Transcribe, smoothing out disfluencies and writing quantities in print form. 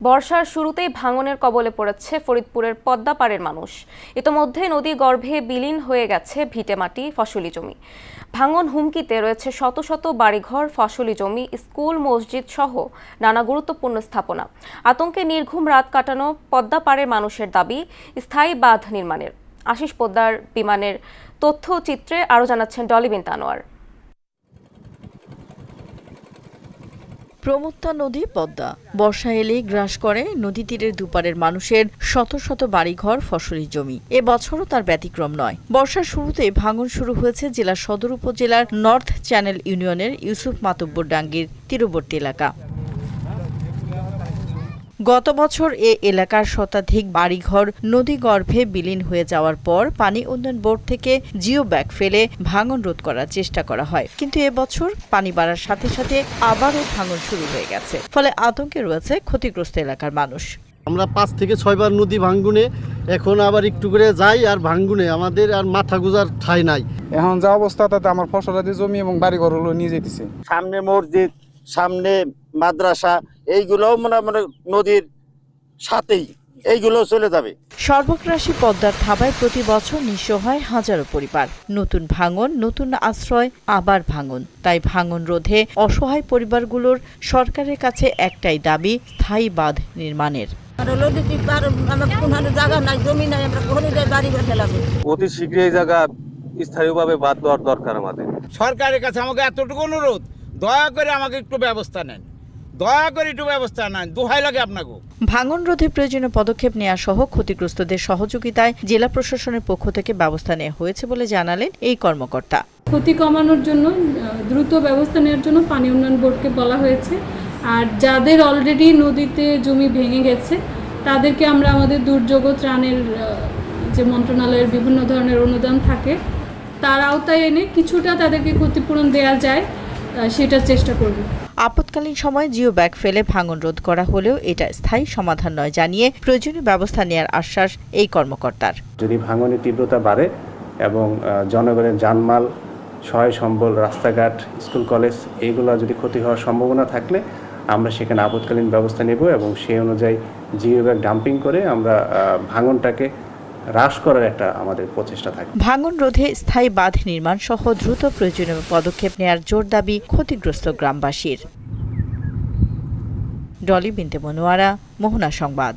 বর্ষার শুরুতেই ভাঙনের কবলে পড়েছে ফরিদপুরের পদ্মাপাড়ের মানুষ। ইতোমধ্যে নদী গর্ভে বিলীন হয়ে গেছে ভিটেমাটি, ফসলি জমি। ভাঙন হুমকিতে রয়েছে শত শত বাড়িঘর, ফসলি জমি, স্কুল, মসজিদ সহ নানা গুরুত্বপূর্ণ স্থাপনা। আতঙ্কে নির্ঘুম রাত কাটানো পদ্মাপাড়ের মানুষের দাবি স্থায়ী বাঁধ নির্মাণের। আশিস পোদ্দার বিমানের তথ্য চিত্রে আরও জানাচ্ছেন ডলি বিনতে আনোয়ার। প্রমত্তা নদী পদ্মা বর্ষা এলেই গ্রাস করে নদী তীরের দুপারের মানুষের শত শত বাড়িঘর, ফসলি জমি। এবছরও তার ব্যতিক্রম নয়। বর্ষার শুরুতে ভাঙন শুরু হয়েছে জেলার সদর উপজেলার নর্থ চ্যানেল ইউনিয়নের ইউসুফ মাতব্বর ডাঙ্গির তীরবর্তী এলাকা। গত বছর এ এলাকার শতাধিক বাড়িঘর নদী গর্ভে বিলীন হয়ে যাওয়ার পর পানি উন্নয়ন বোর্ড থেকে জিও ব্যাগ ফেলে ভাঙন রোধ করার চেষ্টা করা হয়, কিন্তু এবছর পানি বাড়ার সাথে সাথে আবারও ভাঙন শুরু হয়ে গেছে। ফলে আতঙ্কে রয়েছে ক্ষতিগ্রস্ত এলাকার মানুষ। আমরা 5 থেকে 6 বার নদী ভাঙ্গুনে এখন আবার একটু করে যাই, আর ভাঙ্গুনে আমাদের আর মাথা গুজার ঠাঁই নাই। এখন যা অবস্থা তাতে আমার ফসলাদি জমি এবং বাড়িঘর হলো নিয়ে যেতেছে। সামনে মসজিদ, সামনে মাদ্রাসা, এইগুলোও মানে নদীর সাথেই এইগুলো চলে যাবে। সর্বগ্রাসী পদ্মার থাবায় প্রতি বছর নিঃস্ব হয় হাজারো পরিবার। নতুন ভাঙন, নতুন আশ্রয়, আবার ভাঙন। তাই ভাঙন রোধে অসহায় পরিবারগুলোর সরকারের কাছে একটাই দাবি, স্থায়ী বাঁধ নির্মাণের। অতি শীঘ্রই এই জায়গা স্থায়ীভাবে বাদ দেওয়ার দরকার আমাদের। সরকারের কাছে আমাকে এতটুকু অনুরোধ, দয়া করে আমাকে একটু ব্যবস্থা নেন, দয়া করে একটু ব্যবস্থা নেন, দোহাই লাগে আপনাকে। ভাঙন রোধে প্রয়োজনীয় পদক্ষেপ নেওয়া সহ ক্ষতিগ্রস্তদের সহযোগিতায় জেলা প্রশাসনের পক্ষ থেকে ব্যবস্থা নেওয়া হয়েছে বলে জানালেন এই কর্মকর্তা। ক্ষতি কমানোর জন্য দ্রুত ব্যবস্থা নেওয়ার জন্য পানি উন্নয়ন বোর্ডকে বলা হয়েছে। আর যাদের অলরেডি নদীতে জমি ভেঙে গেছে তাদেরকে আমরা আমাদের দুর্যোগ ত্রাণের যে মন্ত্রণালয়ের বিভিন্ন ধরনের অনুদান থাকে তার আওতায় এনে কিছুটা তাদেরকে ক্ষতিপূরণ দেওয়া যায় সেটার চেষ্টা করব। আপৎকালীন সময় জিও ব্যাগ ফেলে ভাঙন রোধ করা হলেও এটা স্থায়ী সমাধান নয় জানিয়ে প্রয়োজনীয় ব্যবস্থা নেওয়ার আশ্বাস এই কর্মকর্তার। যদি ভাঙনের তীব্রতা বাড়ে এবং জনগণের জানমাল, সহায় সম্বল, রাস্তাঘাট, স্কুল, কলেজ এইগুলো যদি ক্ষতি হওয়ার সম্ভাবনা থাকলে আমরা সেখানে আপৎকালীন ব্যবস্থা নেব এবং সেই অনুযায়ী জিও ব্যাগ ডাম্পিং করে আমরা ভাঙনটাকে হ্রাস করার একটা আমাদের প্রচেষ্টা থাকে। ভাঙন রোধে স্থায়ী বাঁধ নির্মাণ সহ দ্রুত প্রয়োজনীয় পদক্ষেপ নেওয়ার জোর দাবি ক্ষতিগ্রস্ত গ্রামবাসীর। ডলি বিনতে মনোয়ারা, মোহনা সংবাদ।